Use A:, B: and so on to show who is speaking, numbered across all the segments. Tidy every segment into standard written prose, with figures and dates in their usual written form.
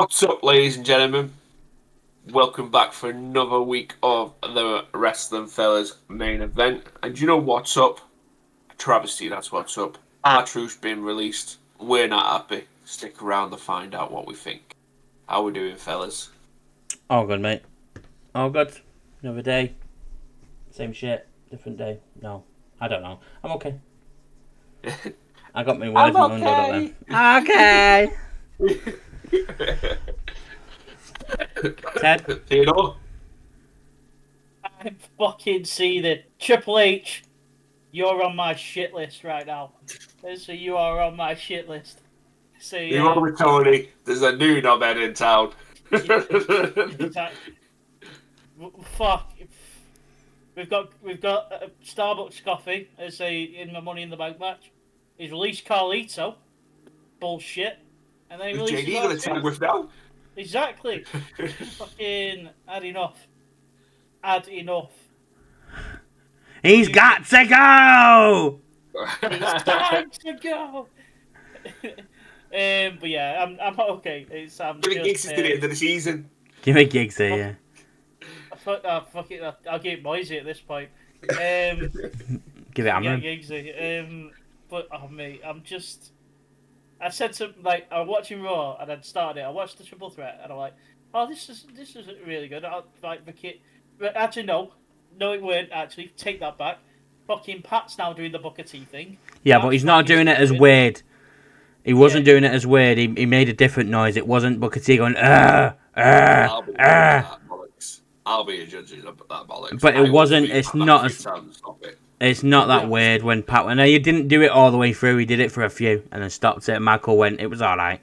A: What's up, ladies and gentlemen? Welcome back for another week of the Wrestling Fellas main event. And you know what's up? Travesty, that's what's up. Our truth's been released. We're not happy. Stick around to find out what we think. How we doing, fellas?
B: All good, mate. All good. Another day. Same shit. Different day. No. I don't know. I'm okay. I got my words
A: I'm
B: muddled up then. Okay. Ted?
A: You know?
C: I'm fucking seething. Triple H, you're on my shit list right now. So you are on my shit list. So
A: You are with Tony. There's a new knobhead in town.
C: Fuck. We've got Starbucks coffee as in the Money in the Bank match. He's released Carlito. Bullshit. And then he
A: Is
C: releases
A: JD going to tag with now?
C: Exactly. Fucking add enough. Add enough.
B: He's got to go!
C: It's time to go. But yeah, I'm okay. I'm
A: Give me
C: just,
A: gigs to the end of the season.
B: Give me gigs here, yeah.
C: Fuck it. I'll get Moisey at this point.
B: Give it
C: Yeah,
B: Amram.
C: Giggsy. But oh mate, I said something like I was watching Raw and I'd started it. I watched the Triple Threat and I'm like, oh, this is really good. I'll like the kid. But actually, no, it weren't. Actually, take that back. Fucking Pat's now doing the Booker T thing.
B: Yeah, but he's not doing it as weird. He wasn't doing it as weird. He made a different noise. It wasn't Booker T going,
A: I'll be a judge of that bollocks.
B: But it wasn't. It's not as. It's not that weird when Pat went. No, he didn't do it all the way through. He did it for a few and then stopped it. Michael went. It was all right.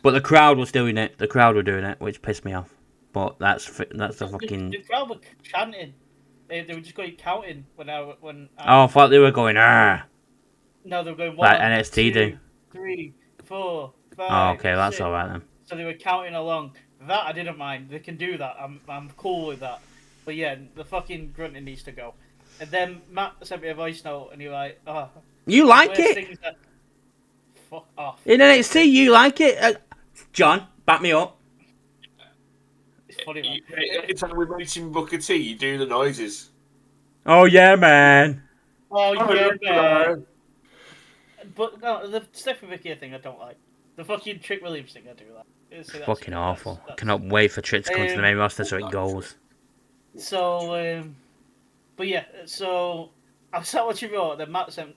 B: But the crowd was doing it. The crowd were doing it, which pissed me off. But that's the fucking.
C: The crowd were chanting. They were just going counting
B: Oh, I thought they were going.
C: No, they were going
B: like
C: 1,
B: NXT
C: 2,
B: do.
C: 3, 4, 5.
B: Oh, okay, that's
C: 6.
B: all right then.
C: So they were counting along. That I didn't mind. They can do that. I'm cool with that. But yeah, the fucking grunting needs to go. And then Matt sent me a voice note, and you're like, "Oh,
B: you like it?
C: Fuck off."
B: In NXT, you like it? John, back me up.
C: It's funny, man.
A: Every time we mention Booker T, you do the noises.
B: Oh yeah, man.
C: Oh yeah, man. But no, the Stephanie Vicky thing I don't like. The fucking Trick Williams thing I do like.
B: It's fucking awful. I cannot wait for Trick to come to the main roster so it goes.
C: So, but yeah, so I sat watching Raw. Then Matt said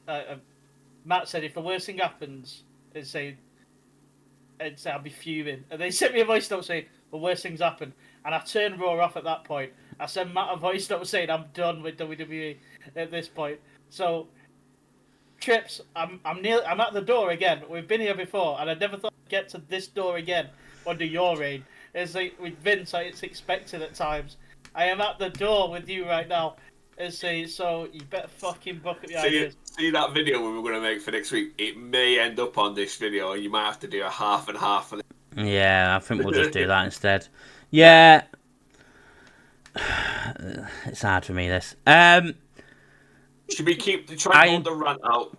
C: if the worst thing happens, I'll be fuming. And they sent me a voice note saying the worst things happen, and I turned Raw off at that point. I sent Matt a voice note saying I'm done with WWE at this point. So, Trips, I'm at the door again. We've been here before, and I never thought I'd get to this door again under your reign. It's like with Vince, it's expected at times. I am at the door with you right now. So you better fucking bucket your ideas.
A: See that video we were going to make for next week? It may end up on this video, and you might have to do a half and half for it.
B: Yeah, I think we'll just do that instead. Yeah. It's hard for me, this.
A: Should we try and hold the rant out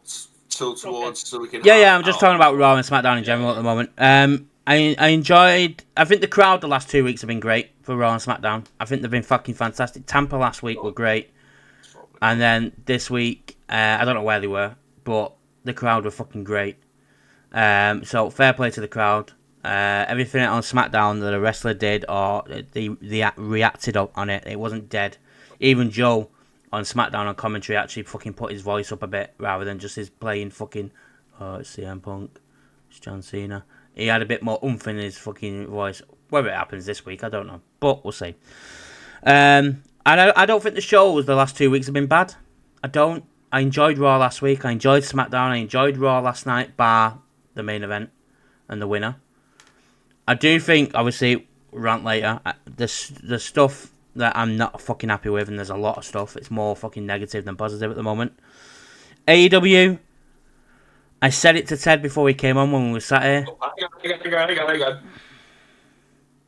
A: towards so we can...
B: Yeah, I'm just talking about Raw and SmackDown in general at the moment. I enjoyed... I think the crowd the last 2 weeks have been great for Raw and SmackDown. I think they've been fucking fantastic. Tampa last week were great. And then this week, I don't know where they were, but the crowd were fucking great. So fair play to the crowd. Everything on SmackDown that a wrestler did or they reacted on it, it wasn't dead. Even Joe on SmackDown on commentary actually fucking put his voice up a bit rather than just his plain fucking, oh, it's CM Punk, it's John Cena. He had a bit more oomph in his fucking voice. Whether it happens this week, I don't know, but we'll see. And I don't think the shows the last 2 weeks have been bad. I don't. I enjoyed Raw last week. I enjoyed SmackDown. I enjoyed Raw last night, bar the main event and the winner. I do think, obviously, rant later, the stuff that I'm not fucking happy with, and there's a lot of stuff, it's more fucking negative than positive at the moment. AEW, I said it to Ted before we came on when we were sat here.
A: Hang on.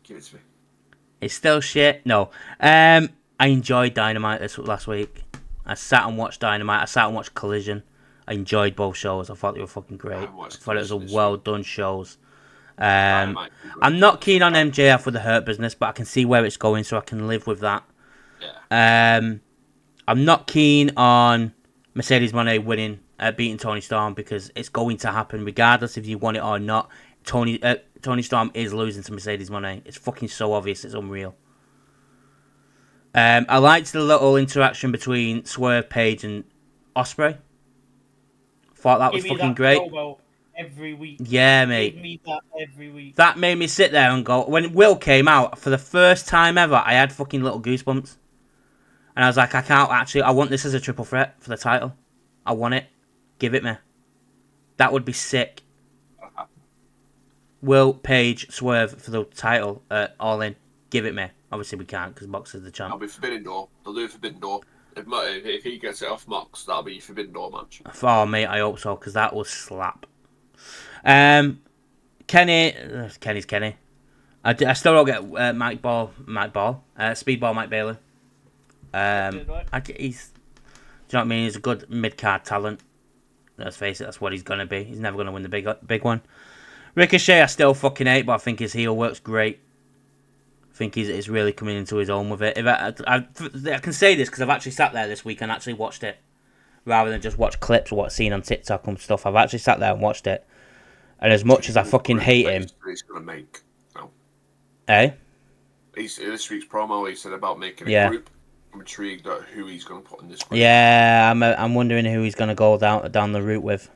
A: Give it to me.
B: It's still shit. No. I enjoyed Dynamite this last week. I sat and watched Dynamite. I sat and watched Collision. I enjoyed both shows. I thought they were fucking great. I thought it was a well done shows.
A: Dynamite.
B: I'm not keen on MJF with the Hurt Business, but I can see where it's going, so I can live with that.
A: Yeah.
B: I'm not keen on Mercedes Moné winning, beating Tony Storm, because it's going to happen regardless if you want it or not. Tony Storm is losing to Mercedes Moné. It's fucking so obvious. It's unreal. I liked the little interaction between Swerve, Page, and Ospreay. Thought that was fucking great.
C: Every week.
B: Yeah, mate.
C: Give me that every week.
B: That made me sit there and go. When Will came out for the first time ever, I had fucking little goosebumps, and I was like, I want this as a triple threat for the title. I want it. Give it me. That would be sick. Will, Page, Swerve for the title, all in. Give it me. Obviously we can't because Mox is the champ.
A: That'll be Forbidden Door. They'll do Forbidden Door. If he gets it off Mox, that'll be Forbidden Door match.
B: Oh mate, I hope so, because that will slap. Kenny's Kenny. I still don't get Speedball Mike Bailey. He's, do you know what I mean? He's a good mid-card talent. Let's face it, that's what he's gonna be. He's never gonna win the big one. Ricochet, I still fucking hate, but I think his heel works great. I think he's really coming into his own with it. If I can say this because I've actually sat there this week and actually watched it, rather than just watch clips or what's seen on TikTok and stuff. I've actually sat there and watched it, and as much as I fucking hate him,
A: he's gonna make. No.
B: Eh?
A: He's in this week's promo. He said about making a group. I'm intrigued at who he's gonna put in this group.
B: Yeah, I'm wondering who he's gonna go down the route with.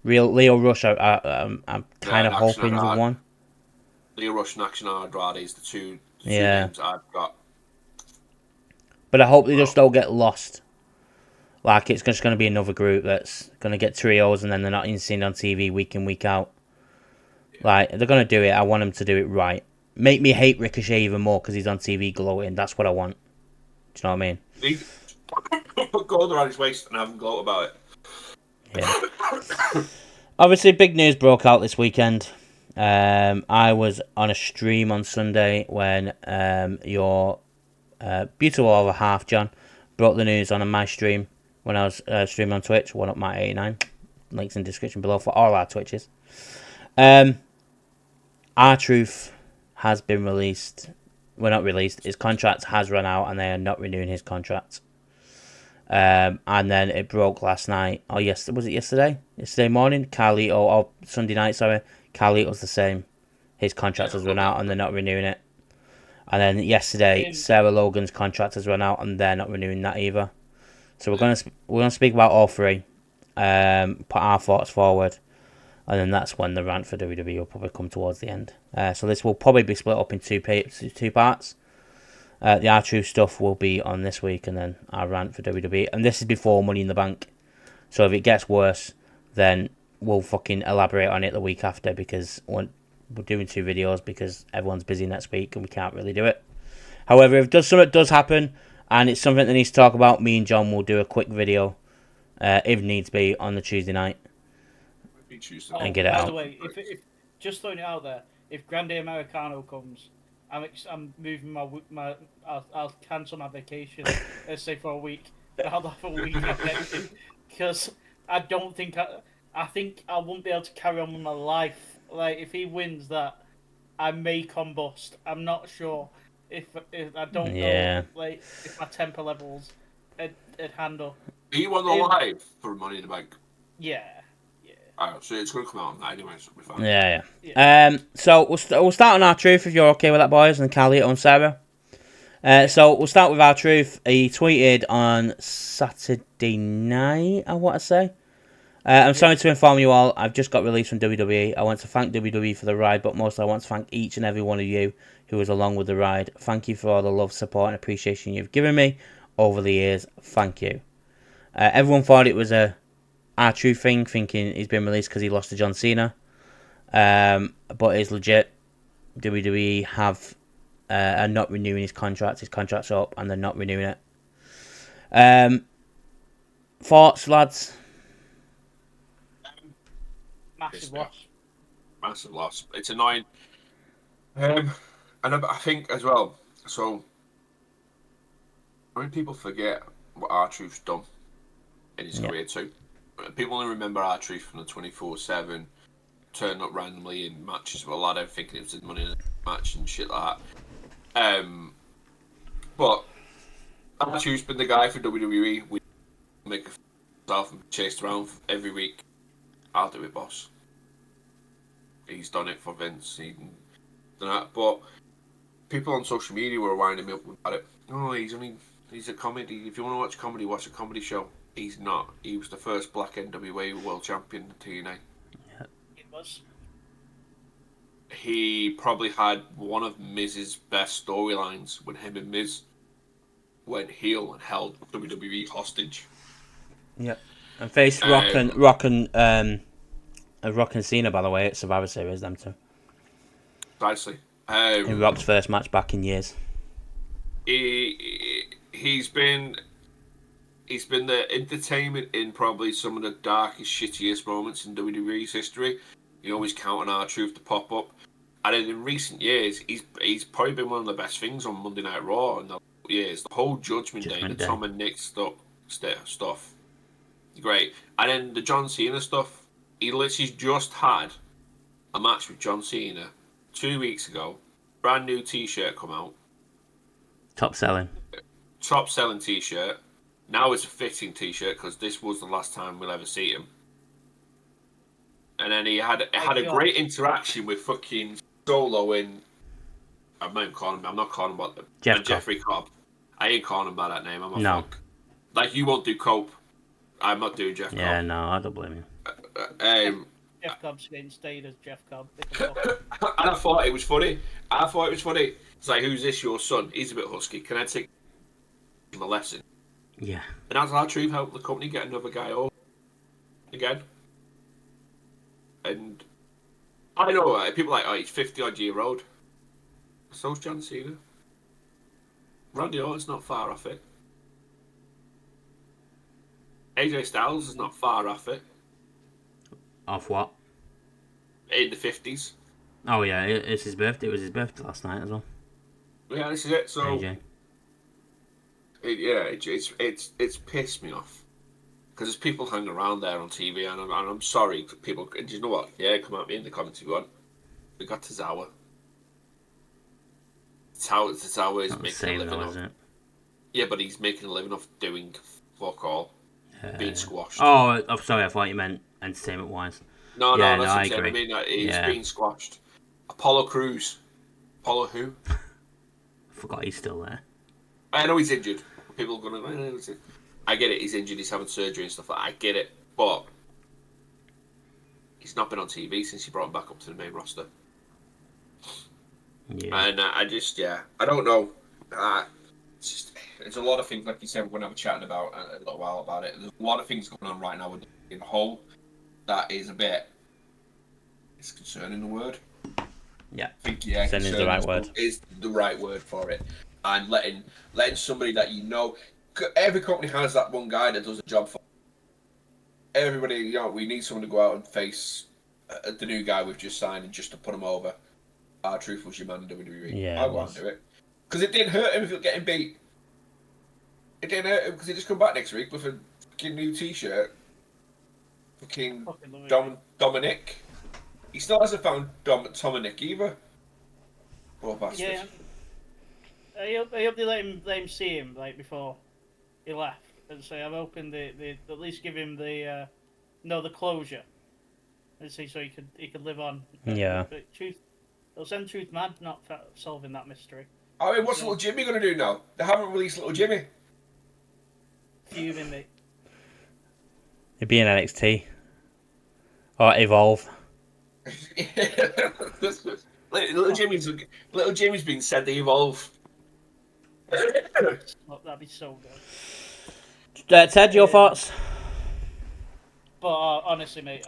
B: Leo Rush, I'm kind of hoping is one.
A: Leo Rush and Action Andrade is the two names I've got.
B: But I hope they just don't get lost. Like, it's just going to be another group that's going to get trios and then they're not seen on TV week in, week out. Yeah. Like, they're going to do it. I want them to do it right. Make me hate Ricochet even more because he's on TV gloating. That's what I want. Do you know what I mean?
A: Put gold around his waist and have him gloat about it.
B: Yeah. Obviously, big news broke out this weekend. I was on a stream on Sunday when your beautiful other half, John, brought the news on my stream when I was streaming on Twitch. One up my 89. Links in the description below for all our Twitches. R-Truth has been released. Well, not released. His contract has run out and they are not renewing his contract. And then it broke last night. Oh, yes, was it yesterday? Yesterday morning? Carlito, or Sunday night, sorry. Carlito's the same. His contract has run out and they're not renewing it. And then yesterday, Sarah Logan's contract has run out and they're not renewing that either. So we're gonna speak about all three, put our thoughts forward, and then that's when the rant for WWE will probably come towards the end. So this will probably be split up in two parts. The R-Truth stuff will be on this week, and then our rant for WWE. And this is before Money in the Bank. So if it gets worse, then we'll fucking elaborate on it the week after, because we're doing two videos because everyone's busy next week and we can't really do it. However, if something does happen and it's something that needs to talk about, me and John will do a quick video, if needs be, on the Tuesday night. And get it out.
C: By the way, if just throwing it out there, if Grande Americano comes, I'm moving I'll cancel my vacation. Let's say for a week. I'll have a week because I don't think I think I won't be able to carry on with my life. Like, if he wins that, I may combust. I'm not sure if I don't know. Like, if my temper levels at handle.
A: Are you on the live for Money in the Bank?
C: Yeah.
A: Alright, so it's going to come out anyway, so it'll be fine.
B: Yeah. So we'll start on R-Truth if you're okay with that, boys, and Carlito and Sarah. So we'll start with R-Truth. He tweeted on Saturday night, I want to say. I'm sorry to inform you all, I've just got released from WWE. I want to thank WWE for the ride, but mostly I want to thank each and every one of you who was along with the ride. Thank you for all the love, support, and appreciation you've given me over the years. Thank you. Everyone thought it was a R-Truth thing, thinking he's been released because he lost to John Cena. But it's legit. WWE are not renewing his contract. His contract's up and they're not renewing it. Thoughts, lads?
C: Massive
A: loss. It's annoying. And I think as well, so when people forget what R-Truth's done in his career too. People only remember R-Truth from the 24/7 turning up randomly in matches with a lad out thinking it was his money in a match and shit like that. But R-Truth's been the guy for WWE. We make himself and chased around every week. I'll do it, boss. He's done it for Vince. He done that. But people on social media were winding me up about it. Oh, he's a comedy. If you want to watch comedy, watch a comedy show. He's not. He was the first black NWA world champion in TNA.
C: Yeah. He was.
A: He probably had one of Miz's best storylines when him and Miz went heel and held WWE hostage.
B: Yep. And faced Rock and Cena, by the way, at Survivor Series, them two.
A: Precisely.
B: In Rock's first match back in years.
A: He's been the entertainment in probably some of the darkest, shittiest moments in WWE's history. You always count on R-Truth to pop up. And then in recent years, he's probably been one of the best things on Monday Night Raw in the years. The whole Judgment Day, the Tom and Nick stuff. Great. And then the John Cena stuff. He literally just had a match with John Cena 2 weeks ago. Brand new t-shirt come out.
B: Top selling
A: t-shirt. Now it's a fitting t-shirt because this was the last time we'll ever see him. And then he had a great interaction with fucking Solo in. I'm not calling him by Jeffrey Cobb. I ain't calling him by that name. I'm a fuck. Like, you won't do Cope. I'm not doing Jeff Cobb.
B: Yeah, no, I don't blame
C: you. Jeff Cobb's getting stayed as Jeff Cobb.
A: And I thought it was funny. It's like, who's this, your son? He's a bit husky. Can I take him a lesson?
B: Yeah.
A: And as R-Truth helped the company get another guy over again. And I know people are like, he's 50-odd year old. So's John Cena. Randy Orton's not far off it. AJ Styles is not far off it.
B: Off what?
A: In the 50s.
B: Oh yeah, it's his birthday. It was his birthday last night as well.
A: Yeah, this is it. So
B: AJ.
A: It's pissed me off because there's people hanging around there on TV, and I'm sorry, people. And you know what? Yeah, come at me in the comments if you want. We got Tozawa. Tozawa is making a living off. Yeah, but he's making a living off doing fuck all, being squashed.
B: Oh, I'm sorry. I thought you meant entertainment wise.
A: No, that's what I'm saying. I mean, he's being squashed. Apollo Crews. Apollo who?
B: I forgot he's still there.
A: I know he's injured. People are going to... I get it, he's injured, he's having surgery and stuff like that. I get it. But he's not been on TV since he brought him back up to the main roster.
B: Yeah.
A: And I don't know. There's a lot of things, like you said, we're going to have a chatting about a little while about it. There's a lot of things going on right now in the whole that is a bit... It's concerning, the word.
B: Yeah.
A: I think,
B: concerning is the right word.
A: Is the right word for it. And letting somebody that you know... Every company has that one guy that does a job for everybody. We need someone to go out and face the new guy we've just signed and just to put him over. R-Truth was your man in WWE.
B: Yeah,
A: I'll go and do it. Because it didn't hurt him if he was getting beat. It didn't hurt him because he just come back next week with a fucking new t-shirt. Fucking Dominic. He still hasn't found Dominic either. Poor bastard.
C: Yeah. I hope they let him see him before he left, and so I'm hoping they at least give him the closure, and see so he could live on.
B: Yeah.
C: But they'll send Truth mad not solving that mystery.
A: I mean, what's Little Jimmy gonna do now? They haven't released Little Jimmy.
C: Fuming me.
B: It'd be in NXT or Evolve.
A: Little Jimmy's been said to Evolve.
C: That'd be so good.
B: Ted, your thoughts?
C: But honestly, mate,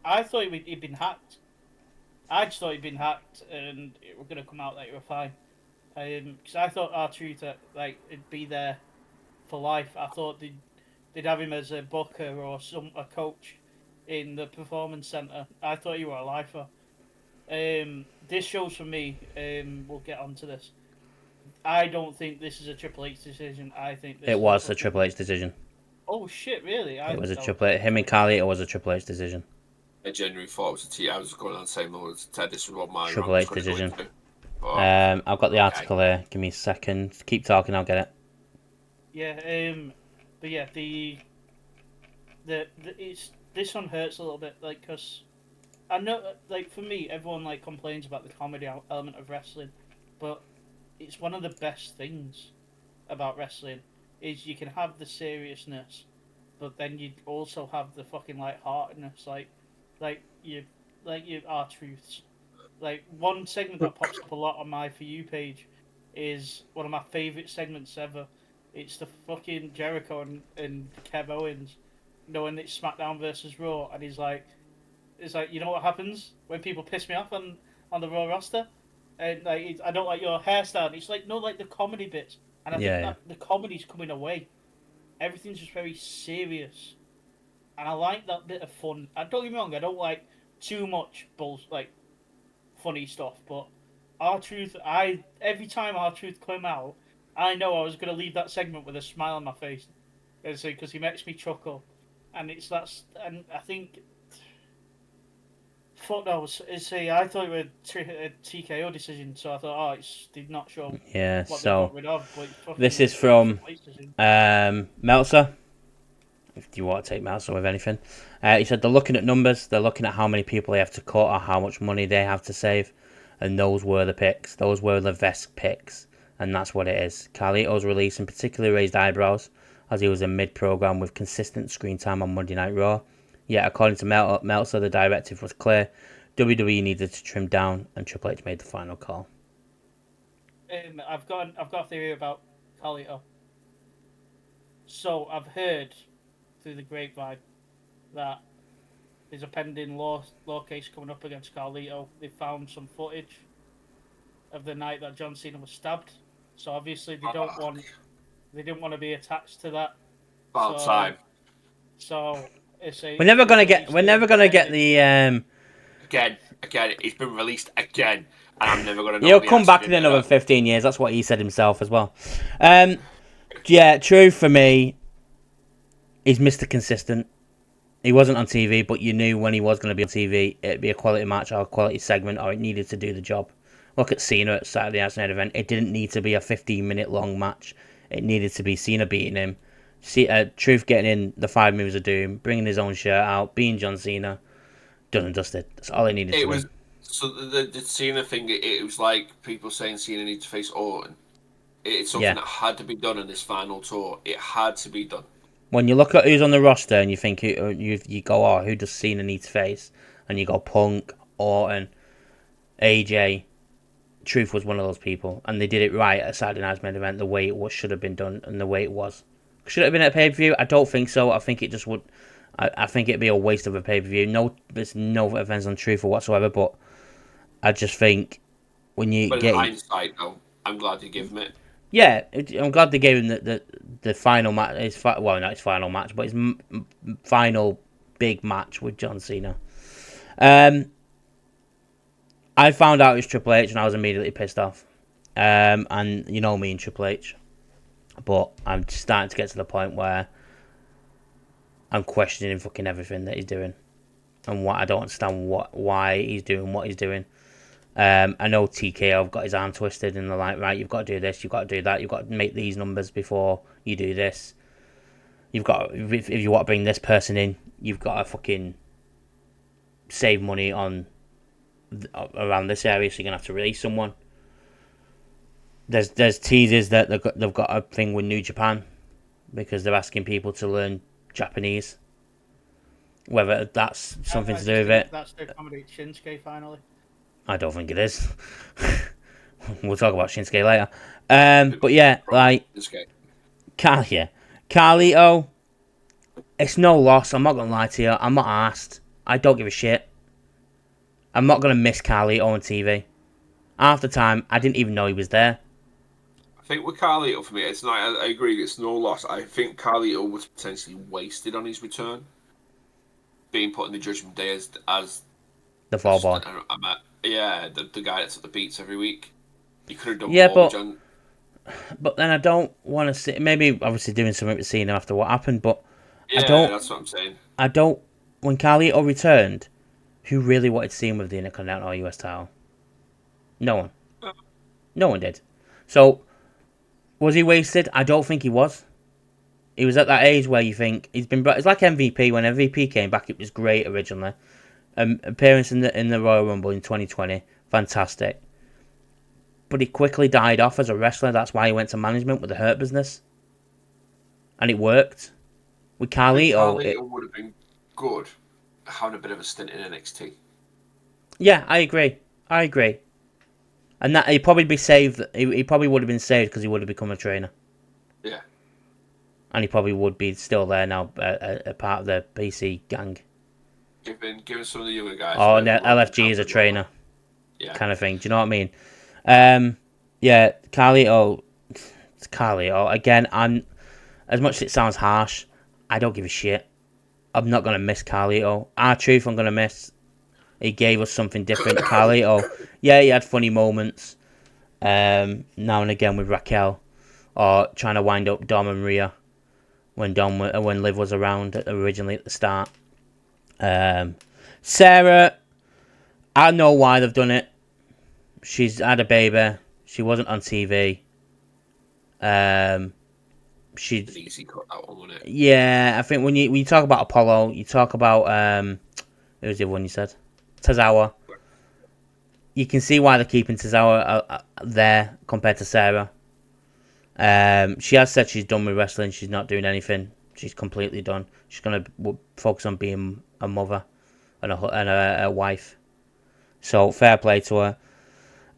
C: I thought he'd been hacked. I just thought he'd been hacked, and it were gonna come out that he were fine. Because I thought R-Truth it'd be there for life. I thought they'd have him as a booker or a coach in the performance center. I thought he were a lifer. This shows for me. We'll get onto this. I don't think this is a Triple H decision. I think
B: it was a Triple H decision.
C: Oh shit! Really?
B: It was a Triple H. Him and Carlito was a Triple H decision.
A: I genuinely thought it was a T. I was going on the same note as Ted. This is what my
B: Triple
A: rant was
B: H
A: going to go
B: decision.
A: into. But,
B: I've got the article here. Give me a second. Keep talking, I'll get it.
C: Yeah. But yeah, this one hurts a little bit, like, because I know, like, for me, everyone like complains about the comedy element of wrestling, but it's one of the best things about wrestling is you can have the seriousness, but then you also have the fucking lightheartedness, like you, like your R-Truths. Like, one segment that pops up a lot on my For You page is one of my favourite segments ever. It's the fucking Jericho and Kev Owens knowing it's SmackDown versus Raw, and he's like, it's like, you know what happens when people piss me off on the Raw roster? And like, I don't like your hairstyle. And it's like, no, like the comedy bits. And I think
B: Yeah.
C: that the comedy's coming away. Everything's just very serious. And I like that bit of fun. And don't get me wrong, I don't like too much like funny stuff, but R-Truth, every time R-Truth came out, I know I was gonna leave that segment with a smile on my face, because he makes me chuckle, and and I think, fuck knows, I thought it was a TKO decision, so I thought, did not show
B: Yeah,
C: what they
B: so
C: got rid of, but
B: this is
C: it was
B: from
C: Triple H decision.
B: Meltzer. If you want to take Meltzer with anything. He said they're looking at numbers, they're looking at how many people they have to cut or how much money they have to save, and those were the picks. Those were the best picks, and that's what it is. Carlito's release in particular raised eyebrows, as he was in mid-program with consistent screen time on Monday Night Raw. Yet, according to Meltzer, the directive was clear. WWE needed to trim down, and Triple H made the final call.
C: I've got a theory about Carlito. So I've heard through the grapevine that there's a pending law case coming up against Carlito. They found some footage of the night that John Cena was stabbed. So obviously they didn't want to be attached to that.
A: about time.
C: So
B: We're never gonna get the
A: Again, it's been released again, and I'm never gonna know.
B: He'll come back in another 15 years. That's what he said himself as well. Yeah, true for me. He's Mr. Consistent. He wasn't on TV, but you knew when he was going to be on TV, it'd be a quality match or a quality segment, or it needed to do the job. Look at Cena at Saturday Night's Main Event. It didn't need to be a 15-minute long match. It needed to be Cena beating him, Truth getting in the 5 moves of doom, bringing his own shirt out, being John Cena. Done and dusted. That's all it needed to be.
A: So the Cena thing, it was like people saying Cena needs to face Orton. It's something that had to be done in this final tour. It had to be done.
B: When you look at who's on the roster and you think you go, oh, who does Cena need to face? And you go Punk, Orton, AJ. Truth was one of those people, and they did it right at Saturday Night's Main Event the way it should have been done and the way it was. Should it have been at pay per view? I don't think so. I think it just would. I think it'd be a waste of a pay per view. No, there's no offense on Truth or whatsoever, but I just think when you
A: But
B: get
A: in hindsight, though, I'm glad you give him it.
B: Yeah, I'm glad they gave him the final match. Not his final match, but his final big match with John Cena. I found out it was Triple H and I was immediately pissed off. And you know me and Triple H, but I'm starting to get to the point where I'm questioning fucking everything that he's doing, and what I don't understand why he's doing what he's doing. I know TKO got his arm twisted and they're like, right, you've got to do this, you've got to do that, you've got to make these numbers before you do this. You've got, if you want to bring this person in, you've got to fucking save money on around this area, so you're gonna have to release someone. There's teasers that they've got a thing with New Japan because they're asking people to learn Japanese. Whether that's something to do with it.
C: That's to accommodate Shinsuke finally.
B: I don't think it is. We'll talk about Shinsuke later. But yeah, like Carlito, it's no loss. I'm not gonna lie to you. I'm not arsed. I don't give a shit. I'm not gonna miss Carlito on TV. Half the time, I didn't even know he was there.
A: I think with Carlito, for me, it's not. I agree, it's no loss. I think Carlito was potentially wasted on his return, being put in the Judgment Day as
B: the fall boy.
A: The guy that took the beats every week. He could have done
B: more.
A: With John.
B: But then I don't want to see. Maybe obviously doing something with Cena after what happened, but
A: that's what I'm saying.
B: I don't. When Carlito returned, who really wanted to see him with the Intercontinental US title? No one. No one did. So, was he wasted? I don't think he was. He was at that age where you think he's been. It's like MVP. When MVP came back, it was great originally. Appearance in the Royal Rumble in 2020, fantastic. But he quickly died off as a wrestler. That's why he went to management with the Hurt Business, and it worked. With Carlito,
A: Carlito would have been good having a bit of a stint in NXT.
B: yeah, I agree. And that he'd probably be saved. He probably would have been saved because he would have become a trainer.
A: Yeah.
B: And he probably would be still there now, a part of the PC gang.
A: Given some of the younger guys.
B: Oh, and LFG is a trainer.
A: Yeah.
B: Kind of thing. Do you know what I mean? Yeah, Carlito. Again, as much as it sounds harsh, I don't give a shit. I'm not gonna miss Carlito. R-Truth, I'm gonna miss. He gave us something different. Carlito, yeah, he had funny moments. Now and again with Raquel, or trying to wind up Dom and Rhea when Liv was around originally at the start. Sarah, I know why they've done it. She's had a baby. She wasn't on TV. She's
A: easy cut that one, wasn't it?
B: Yeah, I think when you talk about Apollo, you talk about who was the other one you said? Tozawa. You can see why they're keeping Tozawa there compared to Sarah. She has said she's done with wrestling. She's not doing anything. She's completely done. She's gonna focus on being a mother and a wife. So fair play to her.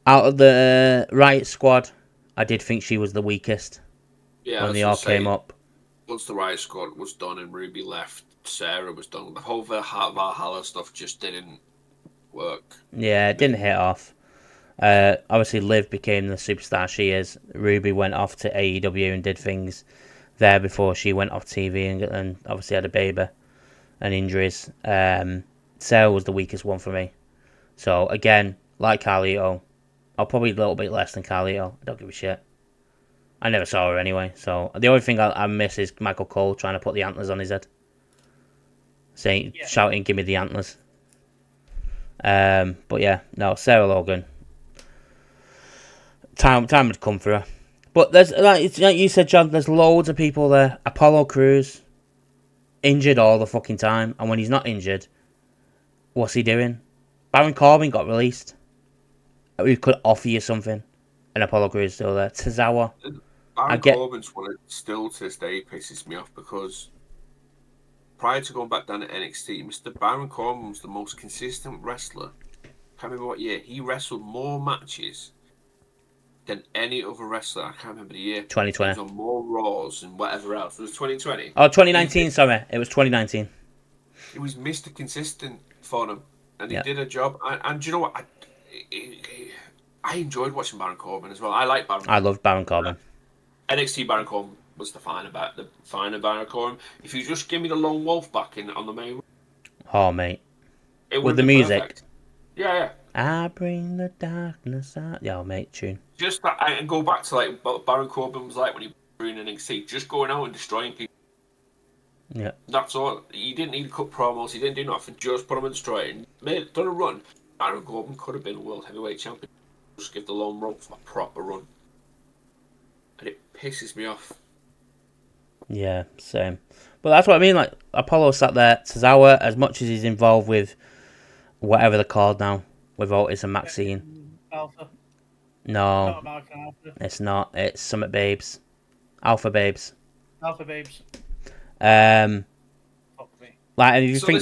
B: Out of the Riot Squad, I did think she was the weakest.
A: Yeah,
B: when they all came up.
A: Once the Riot Squad was done and Ruby left, Sarah was done. The whole Valhalla stuff just didn't work.
B: Yeah, it didn't hit off. Obviously, Liv became the superstar she is. Ruby went off to AEW and did things there before she went off TV and obviously had a baby and injuries. Sarah was the weakest one for me. So, again, like Carlito, I'll probably a little bit less than Carlito. I don't give a shit. I never saw her anyway, so the only thing I miss is Michael Cole trying to put the antlers on his head. Shouting, give me the antlers. But yeah, no, Sarah Logan. Time had come for her. But there's, like you said, John, there's loads of people there. Apollo Crews, injured all the fucking time, and when he's not injured, what's he doing? Baron Corbin got released. We could offer you something, and Apollo Crews is still there. Tozawa.
A: Corbin's one that still to this day pisses me off because prior to going back down to NXT, Mr. Baron Corbin was the most consistent wrestler. I can't remember what year. He wrestled more matches than any other wrestler. I can't remember the year.
B: 2020.
A: He was on more Raws and whatever else. It was 2020.
B: Oh, 2019, sorry. It was 2019.
A: He was Mr. Consistent for them. And he
B: Yeah.
A: did a job. And do you know what? I enjoyed watching Baron Corbin as well. I like Baron Corbin.
B: I loved Baron Corbin.
A: NXT Baron Corbin was the finer Baron Corbin. If you just give me the Lone Wolf back on the main,
B: Oh, mate.
A: it
B: With the music.
A: Perfect. Yeah.
B: I bring the darkness out. Yeah, mate, tune.
A: Just that, and go back to like what Baron Corbin was like when he was in NXT, just going out and destroying people.
B: Yeah.
A: That's all. He didn't need to cut promos. He didn't do nothing. Just put him and destroy it. Done a run. Baron Corbin could have been a world heavyweight champion. Just give the Lone Wolf a proper run. And it pisses me off.
B: Yeah, same. But that's what I mean. Like Apollo sat there. Tozawa, as much as he's involved with whatever they're called now, with Otis and Maxine.
C: Alpha.
B: No,
C: Not American Alpha.
B: it's not. It's Summit Babes, Alpha Babes.
C: Alpha Babes.
B: Like if you think.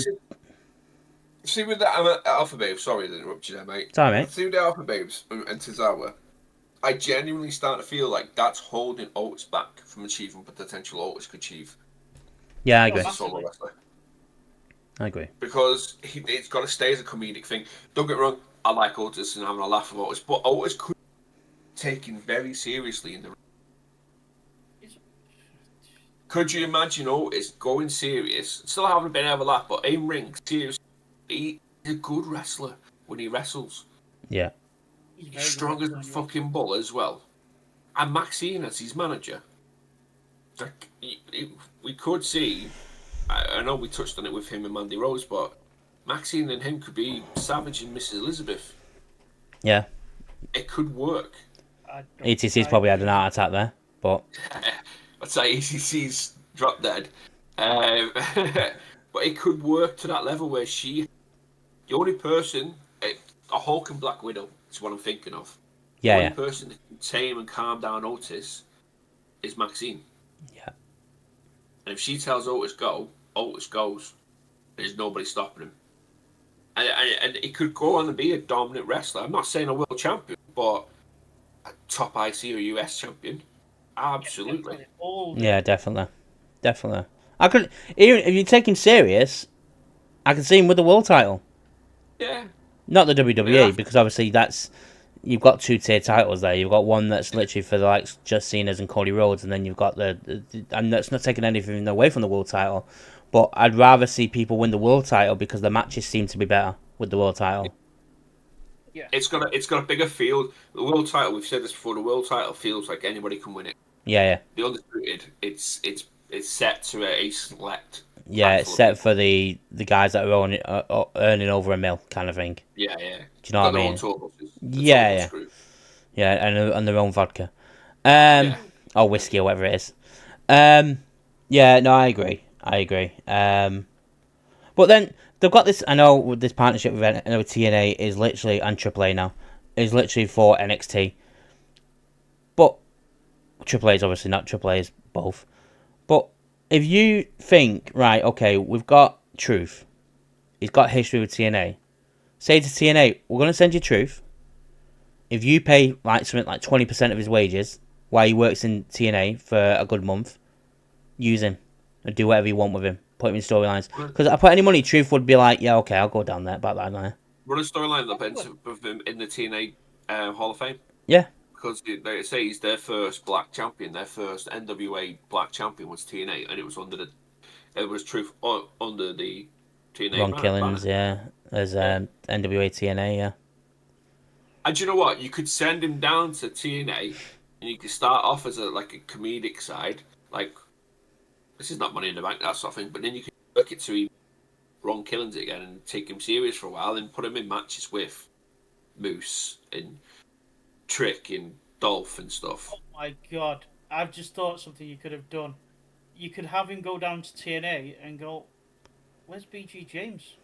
A: See with that Alpha Babes, sorry to interrupt you there, mate.
B: Sorry, mate.
A: See with the Alpha Babes and Tozawa, I genuinely start to feel like that's holding Otis back from achieving the potential Otis could achieve.
B: Yeah, I agree.
A: As a solo wrestler.
B: I agree.
A: Because it's got to stay as a comedic thing. Don't get me wrong, I like Otis and having a laugh with Otis, but Otis could be taken very seriously in the. Could you imagine Otis going serious, still having a bit of a laugh, but in ring, serious? He's a good wrestler when he wrestles.
B: Yeah.
A: He's strong as a fucking bull as well. And Maxine as his manager. Like, we could see, I know we touched on it with him and Mandy Rose, but Maxine and him could be Savage and Mrs. Elizabeth.
B: Yeah.
A: It could work.
B: ETC's probably had an heart attack there, but
A: I'd say ECC's drop dead. But it could work to that level where the only person, a Hulk and Black Widow is what I'm thinking of. The only person that can tame and calm down Otis is Maxine.
B: Yeah.
A: And if she tells Otis go, Otis goes. There's nobody stopping him. And it could go on and be a dominant wrestler. I'm not saying a world champion, but a top IC or US champion. Absolutely.
B: Yeah, definitely. I could, even if you take him serious, I can see him with the world title.
A: Yeah.
B: Not the WWE, because obviously you've got 2-tier titles there. You've got one that's literally for the likes just Cena's and Cody Rhodes, and then you've got and that's not taking anything away from the world title. But I'd rather see people win the world title because the matches seem to be better with the world title.
C: Yeah.
A: It's got a bigger field. The world title, we've said this before, the world title feels like anybody can win it.
B: Yeah.
A: The Undisputed, it's set to a select.
B: Yeah, it's set for the guys that are earning over $1 million kind of thing.
A: Yeah.
B: Do you know what I mean?
A: Yeah.
B: Yeah, and their own vodka. Or whiskey or whatever it is. Yeah, no, I agree. But then they've got this. I know with this partnership with TNA is literally, and AAA now is literally for NXT. But AAA is obviously not AAA, is both. But if you think, right, okay, we've got Truth. He's got history with TNA. Say to TNA, we're going to send you Truth. If you pay something like 20% of his wages while he works in TNA for a good month, use him and do whatever you want with him. Put him in storylines. Because if I put any money, Truth would be like, yeah, okay, I'll go down there, back that there.
A: Run a storyline of him in the TNA Hall of Fame.
B: Yeah.
A: Because they say he's their first black champion. Their first NWA black champion was TNA, and it was Truth under the TNA.
B: Ron Killings, yeah. There's NWA TNA, yeah.
A: And you know what? You could send him down to TNA, and you could start off as a comedic side, like this is not Money in the Bank, that sort of thing. But then you could work it to Ron Killings again and take him serious for a while, and put him in matches with Moose and Trick and Dolph and stuff.
C: Oh my god! I've just thought something you could have done. You could have him go down to TNA and go, "Where's BG James?"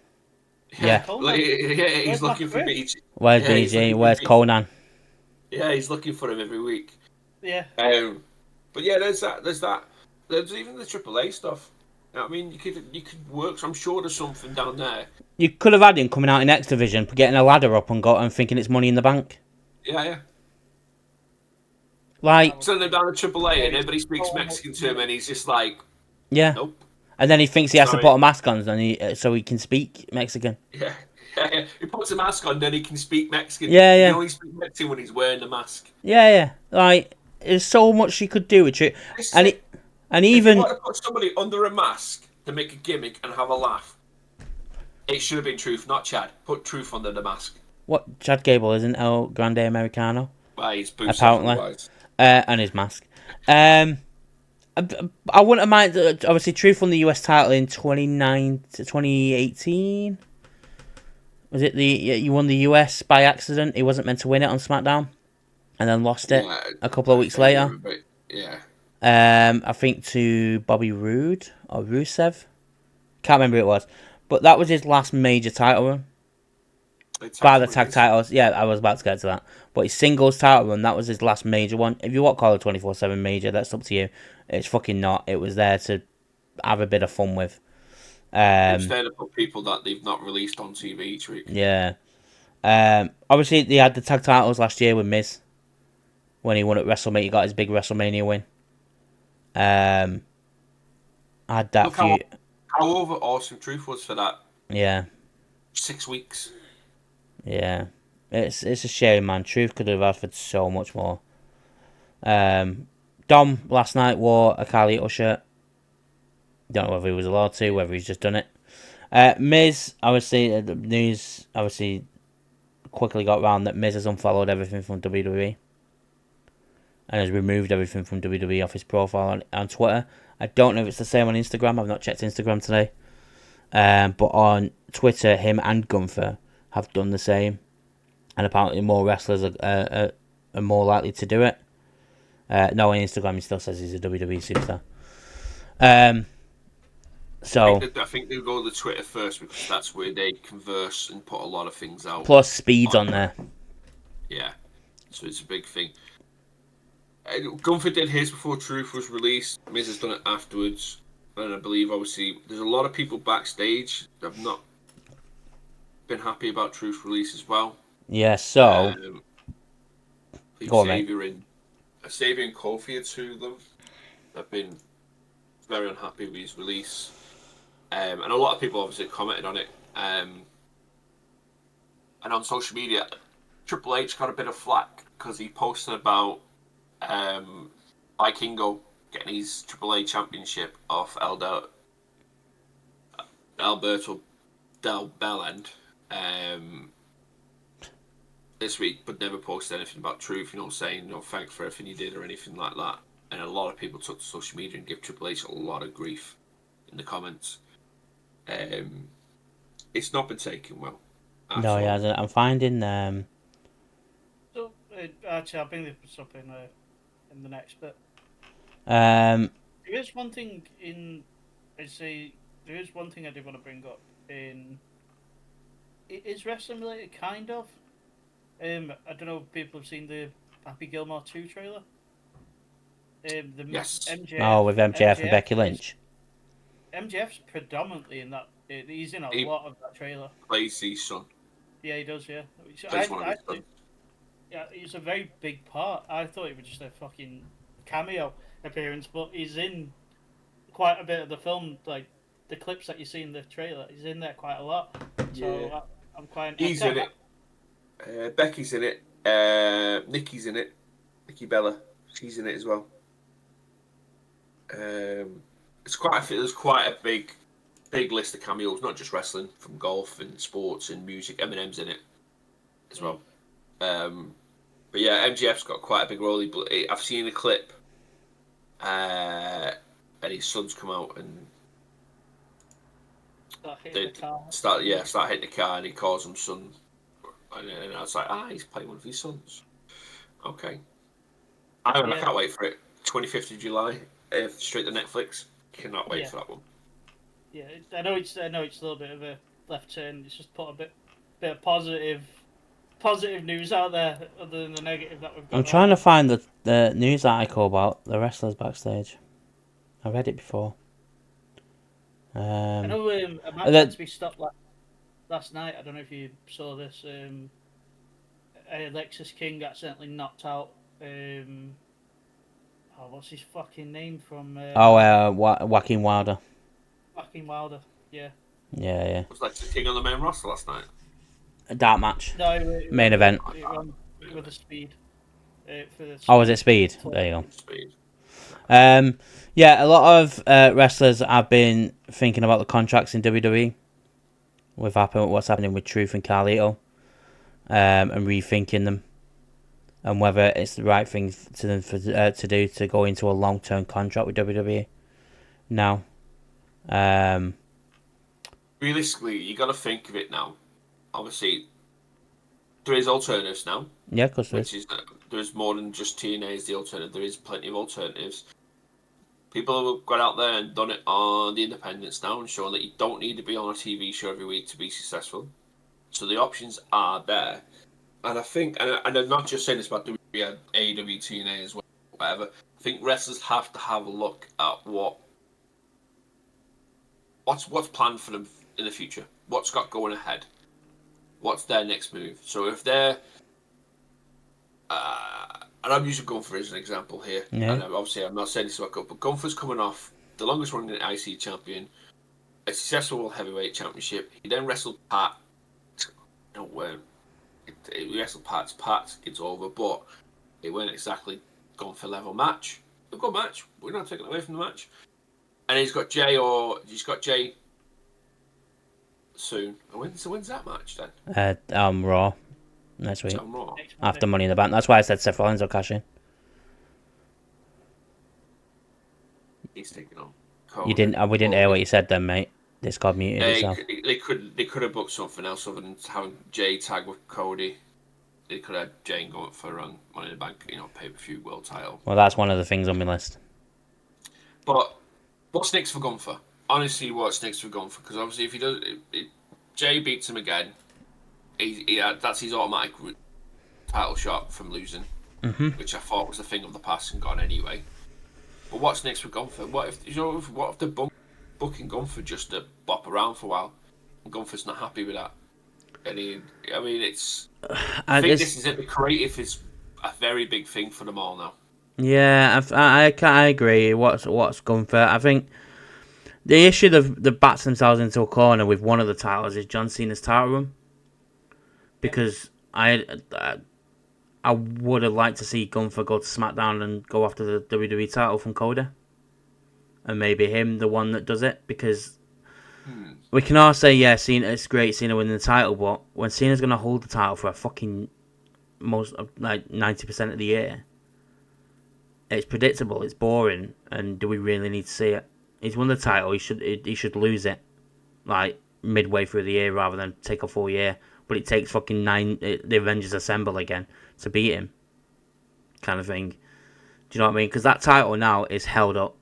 B: Yeah.
A: He's looking for BG.
B: Where's BG? Where's Conan?
A: Yeah, he's looking for him every week.
C: Yeah.
A: But yeah, there's that. There's even the AAA stuff. I mean, you could work. So I'm sure there's something down there.
B: You could have had him coming out in X Division, getting a ladder up and thinking it's Money in the Bank.
A: Yeah.
B: Send
A: him down to AAA and everybody speaks Mexican to him and he's just like,
B: yeah.
A: Nope.
B: And then he thinks he has to put a mask on so he can speak Mexican.
A: Yeah. He puts a mask on, then he can speak Mexican.
B: Yeah.
A: He only speaks Mexican when he's wearing the mask.
B: Yeah. There's so much you could do with it. And even...
A: If you want to put somebody under a mask to make a gimmick and have a laugh, it should have been Truth, not Chad. Put Truth under the mask.
B: What? Chad Gable isn't El Grande Americano?
A: Well, he's boosted
B: apparently. And his mask. I wouldn't have minded. Obviously, Truth won the US title in 2018. Was it you won the US by accident? He wasn't meant to win it on SmackDown, and then lost it a couple of weeks later.
A: Yeah.
B: I think to Bobby Roode or Rusev. Can't remember who it was, but that was his last major title run. By the tag titles, yeah, I was about to get to that. But his singles title run, that was his last major one. If you want to call it 24/7 major, that's up to you. It's fucking not. It was there to have a bit of fun with.
A: Instead of people that they've not released on TV each week.
B: Yeah. Obviously, they had the tag titles last year with Miz. When he won at WrestleMania, he got his big WrestleMania win. I had that
A: how over awesome Truth was for that.
B: Yeah.
A: 6 weeks.
B: Yeah, it's a shame, man. Truth could have offered so much more. Dom last night wore a Carlito shirt. Don't know whether he was allowed to, whether he's just done it. Miz, obviously, the news quickly got round that Miz has unfollowed everything from WWE and has removed everything from WWE off his profile on Twitter. I don't know if it's the same on Instagram. I've not checked Instagram today. But on Twitter, him and Gunther have done the same, and apparently more wrestlers are more likely to do it. No, on Instagram he still says he's a WWE superstar. So
A: I think they'll go to the Twitter first because that's where they converse and put a lot of things out.
B: plus Speed's on there.
A: Yeah, so it's a big thing. Gunther did his before Truth was released. Miz has done it afterwards, and I believe obviously there's a lot of people backstage that have not been happy about Truth's release as well.
B: Yeah, so go on, mate.
A: Xavier and Kofi are two of them. They've been very unhappy with his release. And a lot of people obviously commented on it. And on social media, Triple H got a bit of flack because he posted about Vikingo getting his AAA championship off Alberto Del Bellend this week, but never posted anything about Truth, saying thanks for everything you did or anything like that. And a lot of people took to social media and gave Triple H a lot of grief in the comments. It's not been taken well.
B: No, he hasn't. I'm finding
C: So, actually, I'll bring this up in the next bit.
B: um
C: There is one thing there is one thing I did want to bring up it is wrestling related, kind of. I don't know if people have seen the Happy Gilmore 2 trailer.
A: Yes.
C: MJF,
B: with MJF and Becky Lynch.
C: MJF's predominantly in that. He's in a lot of that trailer.
A: Plays his son.
C: Yeah, he does. Yeah. Yeah, he's a very big part. I thought it was just a fucking cameo appearance, but he's in quite a bit of the film. Like the clips that you see in the trailer, he's in there quite a lot. So I'm quite.
A: He's in it. Becky's in it. Nikki's in it. Nikki Bella, she's in it as well. There's quite a big list of cameos, not just wrestling, from golf and sports and music. Eminem's in it as well. But yeah, MJF's got quite a big role. I've seen a clip, and his son's come out and start hitting the car, and he calls him son. And I was like, he's playing one of his sons. Okay. I can't wait for it. 25th of July, straight to Netflix. Cannot wait for that one.
C: Yeah, I know it's a little bit of a left turn. It's just put a bit of positive news out there, other than the negative that we've got.
B: I'm trying to find the news article about the wrestlers backstage. I read it before.
C: I know a match had to be stopped last night. I don't know if you saw this. Alexis King accidentally knocked out. What's his fucking name from?
B: Joaquin Wilder.
C: Joaquin Wilder, yeah.
B: Yeah.
A: Was Alexis King on the main roster last night?
B: A dark match.
C: No,
B: main event.
C: With the speed.
B: Was it Speed? There you go.
A: Speed.
B: Yeah, a lot of wrestlers have been thinking about the contracts in WWE. What's happening with Truth and Carlito, and rethinking them, and whether it's the right thing to them to do to go into a long-term contract with WWE. Now,
A: realistically, you got to think of it now. Obviously, there is alternatives now.
B: Yeah, because
A: there's more than just TNA as the alternative. There is plenty of alternatives. People have gone out there and done it on the independents now and shown that you don't need to be on a TV show every week to be successful. So the options are there. And I think, and I'm not just saying this about WWE, AEW, TNA as well, whatever. I think wrestlers have to have a look at what's planned for them in the future. What's got going ahead. What's their next move. So if they're... and I'm using Gunther as an example here.
B: Yeah.
A: And obviously, I'm not saying this about Gunther, but Gunther's coming off the longest running IC champion, a successful World Heavyweight Championship. He then wrestled Pat. He wrestled Pat, it's over, but it weren't exactly Gunther level match. A good match. We're not taking away from the match. And he's got Jay soon. When's that match then?
B: Raw. Next week.
A: Raw.
B: After Money in the Bank. That's why I said Seth Rollins will cash in.
A: He's taking on.
B: We didn't hear what you said then, mate. Discord muted itself.
A: They could have booked something else other than having Jay tag with Cody. They could have Jane going for Money in the Bank, pay-per-view world title.
B: Well, that's one of the things on my list.
A: But what's next for Gunther? Honestly, what's next for Gunther? Because obviously, if he does, Jay beats him again. That's his automatic title shot from losing, which I thought was a thing of the past and gone anyway. But what's next for Gunther? What if they're booking Gunther just to bop around for a while, and Gunther's not happy with that? It's. I think this is it. The creative is a very big thing for them all now.
B: Yeah, I agree. What's Gunther? I think the issue that bats themselves into a corner with one of the titles is John Cena's title run. Because I would have liked to see Gunther go to SmackDown and go after the WWE title from Cody. And maybe him, the one that does it. Because we can all say, yeah, Cena, it's great Cena winning the title, but when Cena's going to hold the title for a fucking 90% of the year, it's predictable, it's boring, and do we really need to see it? He's won the title, he should lose it, like, midway through the year rather than take a full year. But it takes fucking the Avengers Assemble again to beat him, kind of thing. Do you know what I mean? Because that title now is held up.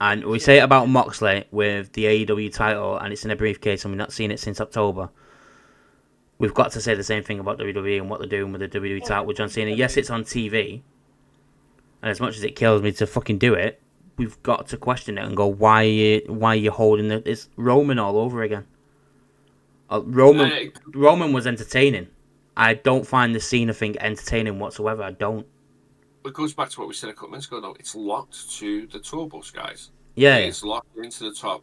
B: And we say it about Moxley with the AEW title, and it's in a briefcase, and we've not seen it since October. We've got to say the same thing about WWE and what they're doing with the WWE title with John Cena. Yes, it's on TV, and as much as it kills me to fucking do it, we've got to question it and go, why are you holding it? It's Roman all over again. Roman was entertaining. I don't find the Cena thing entertaining whatsoever. I don't.
A: It goes back to what we said a couple minutes ago. Though it's locked to the tour bus guys.
B: Yeah,
A: it's locked into the top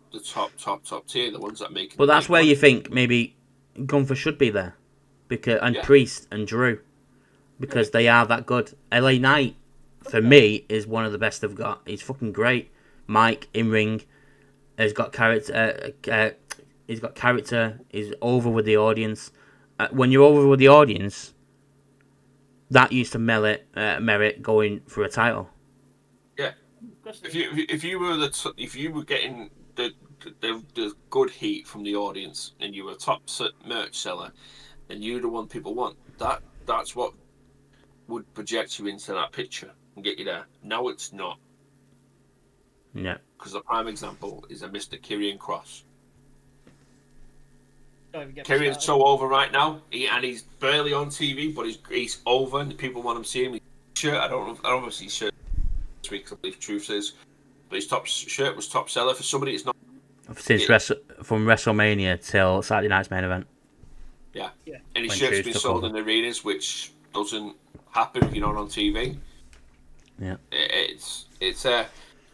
A: tier, the ones that make.
B: But that's where you think maybe Gunther should be there, Priest and Drew, because they are that good. LA Knight, for me, is one of the best they've got. He's fucking great. Mike in ring has got character. He's got character. He's over with the audience. When you're over with the audience, that used to merit going for a title.
A: Yeah, if you were getting the good heat from the audience and you were a top merch seller, and you're the one people want, that's what would project you into that picture and get you there. Now it's not.
B: Yeah.
A: Because the prime example is a Mr. Karrion Kross. Karrion's so over right now, and he's barely on TV, but he's over, and people want to see him. His shirt, I don't know if his shirt this week, I believe Truth is, but his shirt was top seller for somebody. It's not
B: since from WrestleMania till Saturday night's main event.
A: Yeah. And his shirt's been sold in arenas, which doesn't happen if you're not on TV.
B: Yeah,
A: it's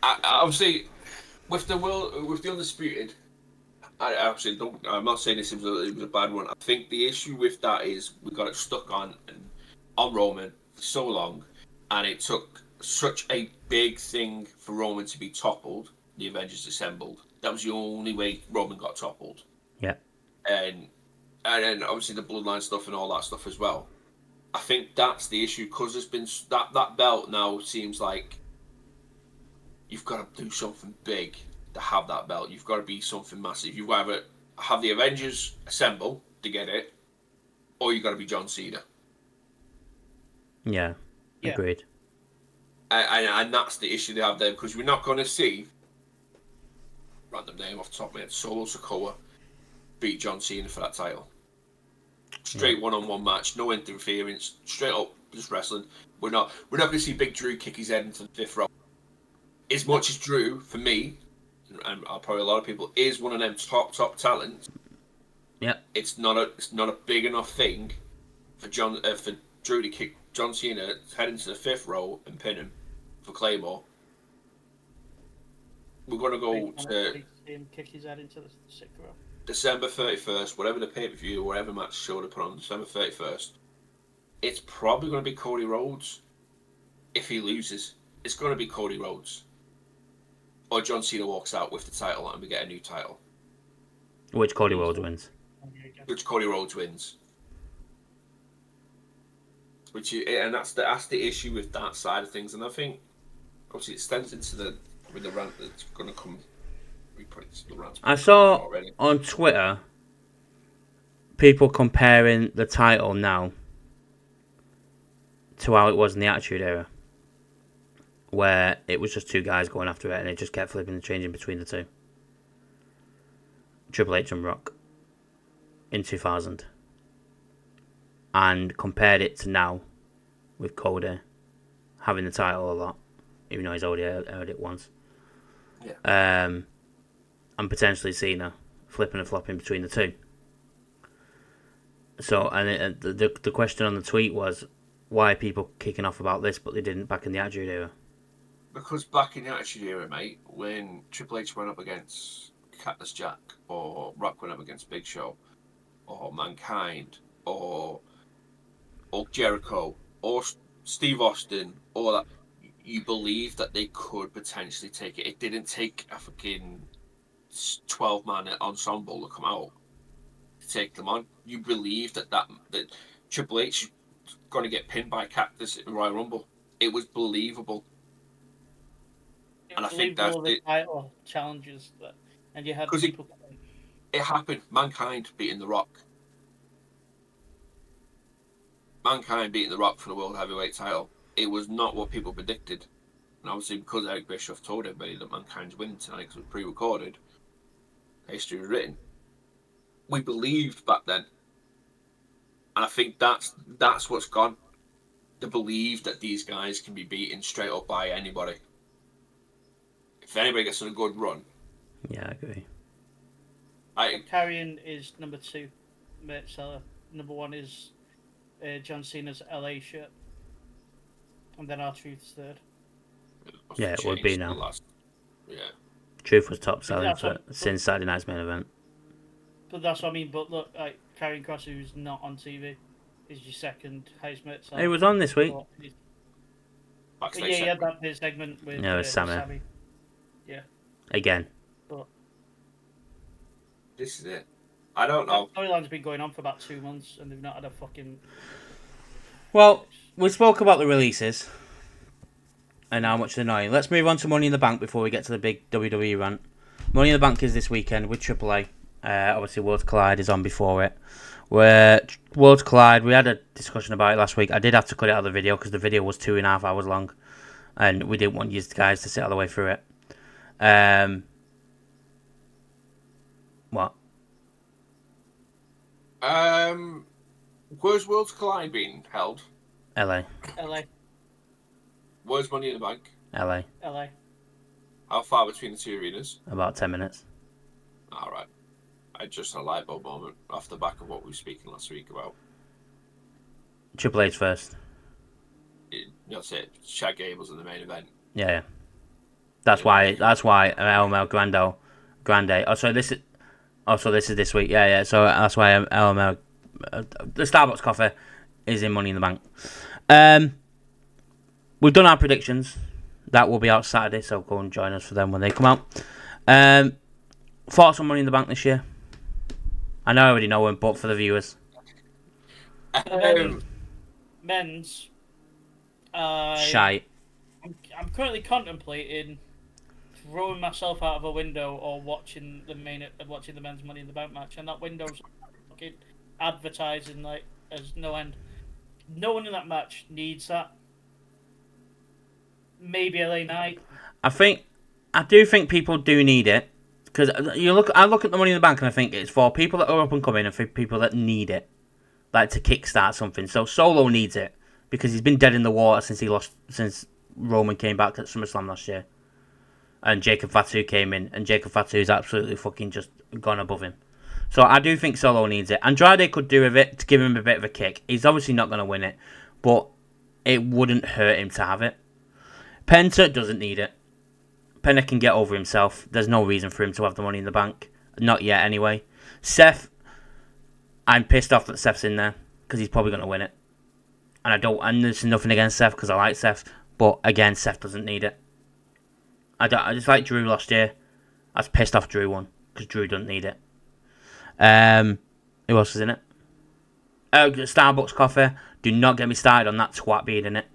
A: obviously with the Undisputed. I'm not saying it was a bad one. I think the issue with that is we got it stuck on Roman for so long, and it took such a big thing for Roman to be toppled. The Avengers Assembled. That was the only way Roman got toppled.
B: Yeah.
A: And then obviously the Bloodline stuff and all that stuff as well. I think that's the issue, because there's been that belt now seems like you've got to do something big to have that belt. You've got to be something massive. You've either have the Avengers assemble to get it, or you've got to be John Cena.
B: Yeah. Agreed.
A: And that's the issue they have there, because we're not going to see, random name off the top of my head, Solo Sikoa beat John Cena for that title. Straight one-on-one match, no interference, straight up just wrestling. We're not going to see Big Drew kick his head into the fifth row. As much as Drew, for me, and probably a lot of people, is one of them top talents.
B: Yeah,
A: it's not a big enough thing for Drew to kick John Cena head into the fifth row and pin him for Claymore. We're going to go to
C: him kick his head into the sixth row.
A: December 31st, whatever the pay-per-view or whatever match show to put on December 31st. It's probably going to be Cody Rhodes. If he loses, it's going to be Cody Rhodes. Or John Cena walks out with the title and we get a new title.
B: Which Cody Rhodes wins.
A: And that's the issue with that side of things. And I think obviously it stems into the rant that's going to come We put the rants
B: I saw
A: already.
B: on Twitter people comparing the title now to how it was in the Attitude Era, where it was just two guys going after it and it just kept flipping and changing between the two. Triple H and Rock in 2000. And compared it to now with Cody having the title a lot, even though he's already heard it once.
A: Yeah.
B: And potentially Cena flipping and flopping between the two. So, and the question on the tweet was, why are people kicking off about this, but they didn't back in the Attitude Era?
A: Because back in the Attitude Era, mate, when Triple H went up against Cactus Jack, or Rock went up against Big Show, or Mankind, or Jericho, or Steve Austin, or that, you believed that they could potentially take it. It didn't take a fucking 12-man ensemble to come out to take them on. You believed that Triple H was going to get pinned by Cactus in Royal Rumble. It was believable. And I think that's
C: the title challenges that, and you had people.
A: It happened. Mankind beating The Rock. Mankind beating The Rock for the World Heavyweight title. It was not what people predicted. And obviously, because Eric Bischoff told everybody that Mankind's winning tonight because it was pre-recorded, history was written. We believed back then. And I think that's what's gone. To believe that these guys can be beaten straight up by anybody. If anybody gets on a good run.
B: Yeah, I agree.
C: Carrion is number 2, merch seller. Number 1 is John Cena's LA shirt. And then R-Truth's third.
B: Yeah, it would be now.
A: Yeah.
B: Truth was top selling since Saturday Night's Main Event.
C: But that's what I mean. But look, like Karrion Kross, who's not on TV, is your second highest merch seller.
B: He was on this week.
C: Yeah, he had that big segment with
B: Sammy.
C: Yeah.
B: Again.
C: But
A: this is it. I don't know.
C: That storyline's been going on for about 2 months, and they've not had a fucking.
B: Well, we spoke about the releases and how much they're annoying. Let's move on to Money in the Bank before we get to the big WWE rant. Money in the Bank is this weekend with AAA. Obviously, Worlds Collide is on before it. Worlds Collide, we had a discussion about it last week. I did have to cut it out of the video because the video was 2.5 hours long, and we didn't want you guys to sit all the way through it. What?
A: Where's Worlds Collide being held?
B: LA.
A: Where's Money in the Bank?
B: LA.
A: How far between the two arenas?
B: About 10 minutes.
A: Alright. I just had a light bulb moment off the back of what we were speaking last week about.
B: Triple H first.
A: That's it. Shaq Gable's in the main event.
B: Yeah. That's why LML Grande. This is this week. Yeah. So that's why LML the Starbucks coffee is in Money in the Bank. We've done our predictions. That will be out Saturday, so go and join us for them when they come out. Thoughts on Money in the Bank this year? I know I already know them, but for the viewers.
C: Men's.
B: Shite.
C: I'm currently contemplating throwing myself out of a window or watching the men's Money in the Bank match, and that window's fucking advertising like as no end. No one in that match needs that. Maybe LA Knight.
B: I do think people do need it because I look at the Money in the Bank and I think it's for people that are up and coming and for people that need it, like to kickstart something. So Solo needs it because he's been dead in the water since Roman came back at SummerSlam last year, and Jacob Fatu came in, and Jacob Fatu's absolutely fucking just gone above him. So I do think Solo needs it. Andrade could do with it to give him a bit of a kick. He's obviously not going to win it, but it wouldn't hurt him to have it. Penta doesn't need it. Penta can get over himself. There's no reason for him to have the Money in the Bank. Not yet, anyway. Seth, I'm pissed off that Seth's in there because he's probably going to win it. And there's nothing against Seth because I like Seth, but again, Seth doesn't need it. I just like Drew last year. I was pissed off Drew won because Drew doesn't need it. Who else is in it? Starbucks coffee. Do not get me started on that twat being in it.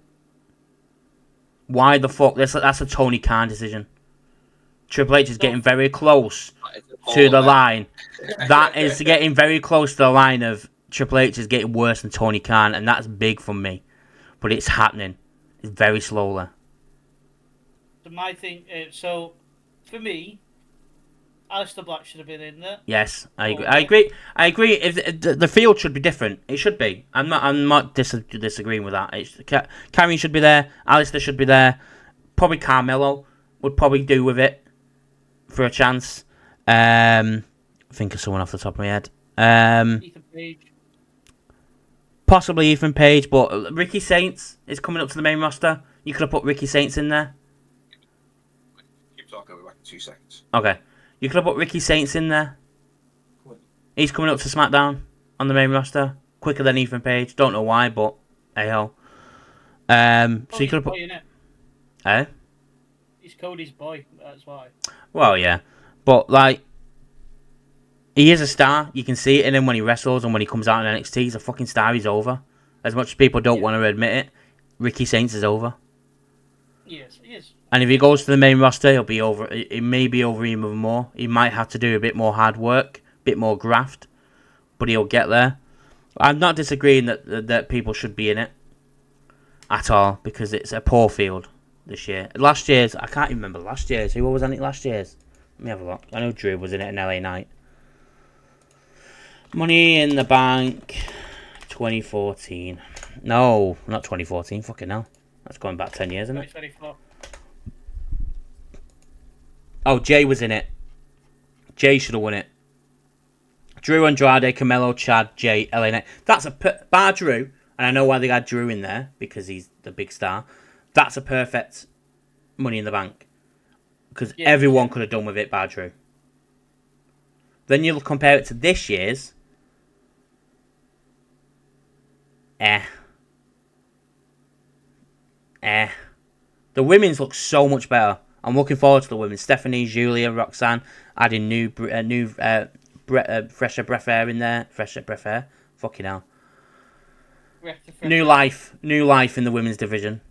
B: Why the fuck? That's a Tony Khan decision. Triple H is getting very close
A: It's a
B: to the
A: baller.
B: line. That is getting very close to the line of Triple H is getting worse than Tony Khan, and that's big for me. But it's happening. It's very slowly.
C: So my thing, so for me, Alistair Black should have been in there.
B: Yes, I agree. I agree. If the field should be different, it should be. I'm not disagreeing with that. Carrion should be there. Alistair should be there. Probably Carmelo would probably do with it for a chance. Think of someone off the top of my head.
C: Ethan Page.
B: Possibly Ethan Page, but Ricky Saints is coming up to the main roster. You could have put Ricky Saints in there.
A: Keep talking. I'll be back in 2 seconds.
B: Okay. You could have put Ricky Saints in there. He's coming up to SmackDown on the main roster. Quicker than Ethan Page. Don't know why, but hey-ho. So you could have put... Eh?
C: He's Cody's boy, that's why.
B: Well, yeah. But, like, he is a star. You can see it in him when he wrestles and when he comes out in NXT. He's a fucking star. He's over. As much as people don't want to admit it, Ricky Saints is over.
C: Yes, he is.
B: And if he goes to the main roster, he'll be over. It may be over even more. He might have to do a bit more hard work, a bit more graft, but he'll get there. I'm not disagreeing that people should be in it at all because it's a poor field this year. Last year's, I can't even remember last year's. Who was in it last year's? Let me have a look. I know Drew was in it in LA Knight. Money in the Bank 2014. No, not 2014. Fucking hell. That's going back 10 years, isn't it?
C: 2024.
B: Oh, Jay was in it. Jay should have won it. Drew Andrade, Camelo, Chad, Jay, LA Knight. That's bar Drew, and I know why they got Drew in there because he's the big star. That's a perfect Money in the Bank because everyone could have done with it, bar Drew. Then you'll compare it to this year's. The women's look so much better. I'm looking forward to the women. Stephanie, Julia, Roxanne, adding new fresher breath air in there. Fresher breath air. Fucking hell. New life in the women's division.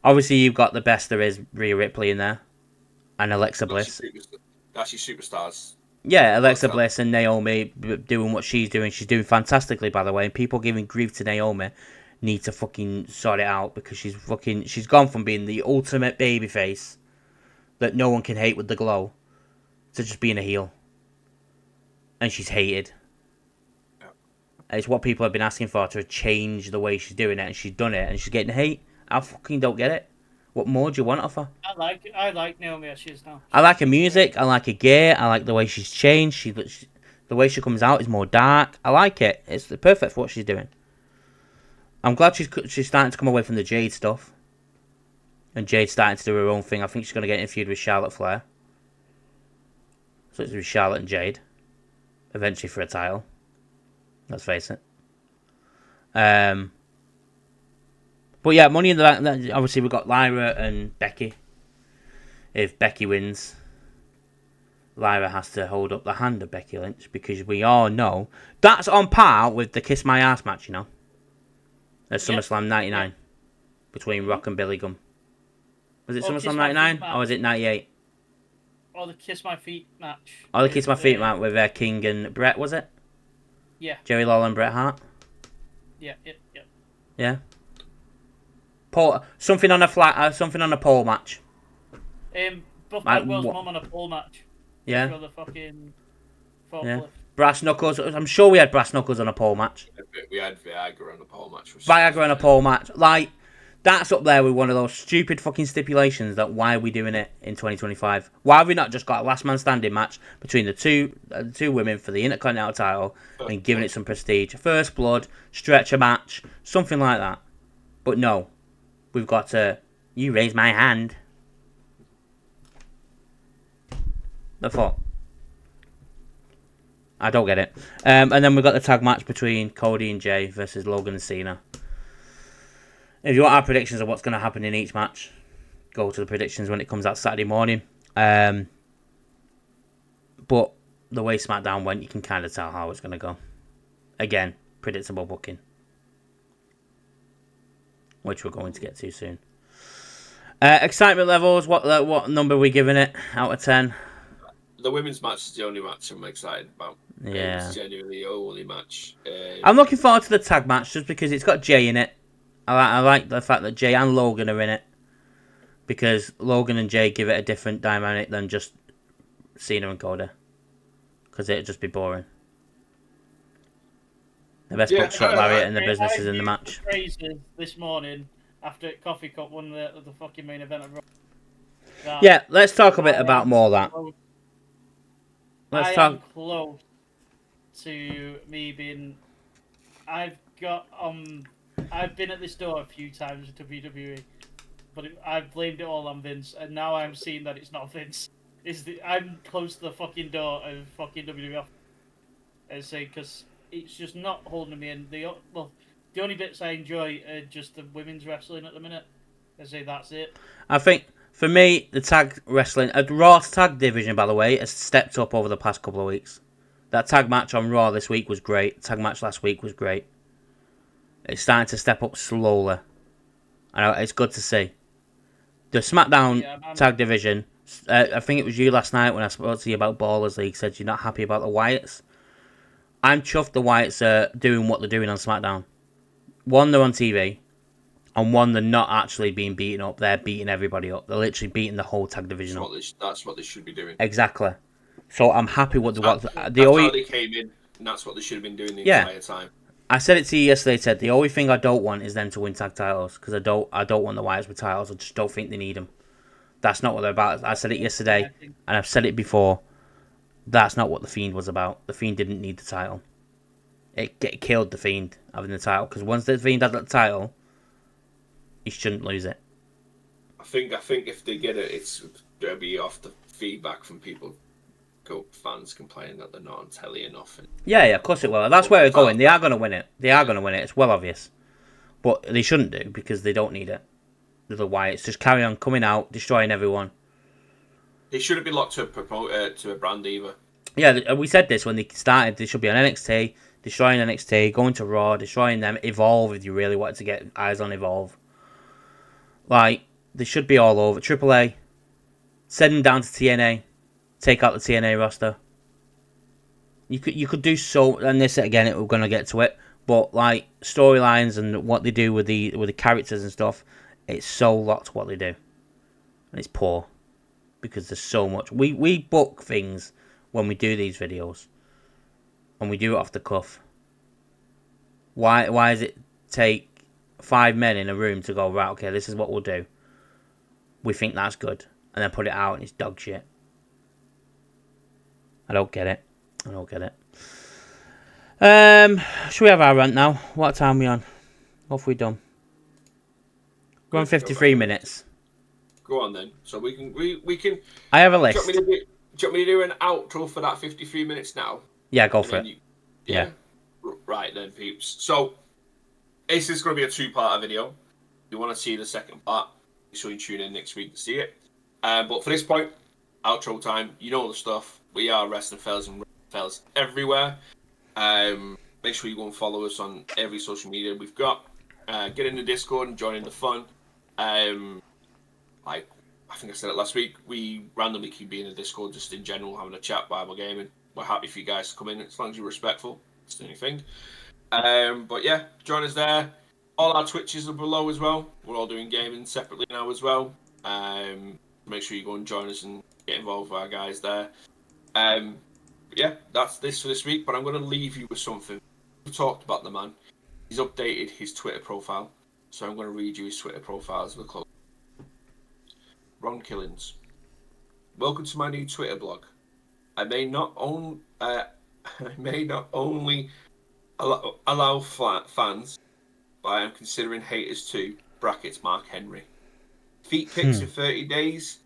B: Obviously, you've got the best there is, Rhea Ripley in there, and Alexa Bliss.
A: That's your superstars.
B: Yeah, Alexa Bliss and Naomi doing what she's doing. She's doing fantastically, by the way. And people giving grief to Naomi need to fucking sort it out because she's gone from being the ultimate babyface that no one can hate with the glow to just being a heel. And she's hated. Yeah. And it's what people have been asking for, to change the way she's doing it, and she's done it, and she's getting hate. I fucking don't get it. What more do you want of her?
C: I like Naomi as she is now.
B: I like her music. I like her gear. I like the way she's changed. The way she comes out is more dark. I like it. It's perfect for what she's doing. I'm glad she's starting to come away from the Jade stuff. And Jade's starting to do her own thing. I think she's going to get in a feud with Charlotte Flair. So it's going to be Charlotte and Jade. Eventually for a title. Let's face it. But yeah, Money in the Bank. Obviously, we've got Lyra and Becky. If Becky wins, Lyra has to hold up the hand of Becky Lynch because we all know that's on par with the Kiss My Ass match, you know. At SummerSlam 99 between Rock and Billy Gunn. Was it SummerSlam 99 or was it 98?
C: Or the Kiss My Feet match.
B: Oh, the Kiss My Feet match with King and Bret, was it?
C: Yeah.
B: Jerry Lawler and Bret Hart?
C: Yeah.
B: Yeah. Something on a pole match.
C: Buff Bagwell's mum on a pole match.
B: Yeah.
C: For the fucking forklift.
B: Yeah. Brass Knuckles. I'm sure we had Brass Knuckles on a pole match.
A: We had Viagra on a pole match.
B: Viagra on a pole match. Like, that's up there with one of those stupid fucking stipulations that why are we doing it in 2025? Why have we not just got a last man standing match between the two women for the Intercontinental title and giving it some prestige? First blood, stretcher match, something like that. But no. We've got to... You raise my hand. The fuck? I don't get it. And then we've got the tag match between Cody and Jay versus Logan and Cena. If you want our predictions of what's going to happen in each match, go to the predictions when it comes out Saturday morning. But the way SmackDown went, you can kind of tell how it's going to go. Again, predictable booking. Which we're going to get to soon. Excitement levels. What number are we giving it out of 10?
A: The women's match is the only match I'm excited about.
B: Yeah.
A: It's genuinely the only match.
B: I'm looking forward to the tag match just because it's got Jay in it. I like the fact that Jay and Logan are in it. Because Logan and Jay give it a different dynamic than just Cena and Cody. Because it'd just be boring. The best buckshot lariat in the business is in the match.
C: Phrases this morning after Coffee Cup won the fucking main event of Raw.
B: Yeah, let's talk a bit about more of that.
C: I am close to me being. I've been at this door a few times with WWE, but I've blamed it all on Vince, and now I'm seeing that it's not Vince. I'm close to the fucking door of fucking WWF. I say because it's just not holding me in. The only bits I enjoy are just the women's wrestling at the minute. I say that's it.
B: I think for me, the tag wrestling, Raw's tag division, by the way, has stepped up over the past couple of weeks. That tag match on Raw this week was great. The tag match last week was great. It's starting to step up slowly. It's good to see. The SmackDown tag division, I think it was you last night when I spoke to you about Ballers League, said you're not happy about the Wyatts. I'm chuffed the Wyatts are doing what they're doing on SmackDown. One, they're on TV. And one, they're not actually being beaten up. They're beating everybody up. They're literally beating the whole tag division up.
A: That's what they should be doing.
B: Exactly. So I'm happy with
A: how they came in, and that's what they should have been doing the entire time.
B: I said it to you yesterday, Ted. The only thing I don't want is them to win tag titles, because I don't want the Wyatts with titles. I just don't think they need them. That's not what they're about. I said it yesterday, and I've said it before. That's not what the Fiend was about. The Fiend didn't need the title. It killed the Fiend having the title, because once the Fiend had that title, he shouldn't lose it.
A: I think if they get it, it'll be off the feedback from people, fans complaining that they're not on telly enough.
B: Yeah, of course it will. That's where they're going. They are going to win it. It's well obvious. But they shouldn't do, because they don't need it. The Wyatts just carry on coming out, destroying everyone.
A: They shouldn't be locked to a brand either.
B: Yeah, we said this when they started. They should be on NXT, destroying NXT, going to Raw, destroying them, Evolve if you really wanted to get eyes on Evolve. Like, they should be all over. AAA, send them down to TNA, take out the TNA roster. You could do so, and this again, we're gonna get to it. But like storylines and what they do with the characters and stuff, it's so locked what they do, and it's poor because there's so much. We book things when we do these videos, and we do it off the cuff. Why does it take 5 men in a room to go, right, okay, this is what we'll do. We think that's good, and then put it out and it's dog shit. I don't get it. Should we have our rant now? What time are we on? What have we done? We're on 53 minutes.
A: Go on then. So we can.
B: I have a list.
A: Do you want me to do an outro for that 53 minutes now?
B: Yeah, go for it. Yeah.
A: Right then, peeps. So this is going to be a 2-part video. If you want to see the second part, make sure you tune in next week to see it. But for this point, outro time. You know the stuff. We are Wrestling Fellas and Wrestling Fellas everywhere. Make sure you go and follow us on every social media we've got. Get in the Discord and join in the fun. Like I think I said it last week, we randomly keep being in the Discord just in general, having a chat, Bible gaming. We're happy for you guys to come in as long as you're respectful. It's the only thing. But yeah, join us there. All our Twitches are below as well. We're all doing gaming separately now as well. Make sure you go and join us and get involved with our guys there. Yeah, that's this for this week, but I'm going to leave you with something. We talked about the man. He's updated his Twitter profile, so I'm going to read you his Twitter profile as we close. Ron Killings. Welcome to my new Twitter blog. I may not only allow fans, but I am considering haters too. Brackets Mark Henry. Feet pics in 30 days,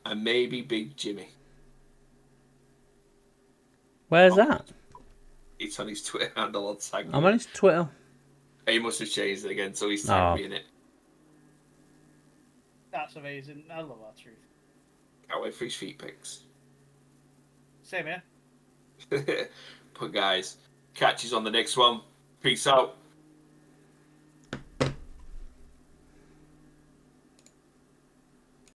A: and maybe Big Jimmy.
B: Where's that?
A: It's on his Twitter handle. I'll tag you.
B: I'm on his Twitter.
A: He must have changed it again, so he's tagged me in it.
C: That's amazing. I love that truth.
A: Can't wait for his feet pics.
C: Same here.
A: But guys, catch you on the next one. Peace out.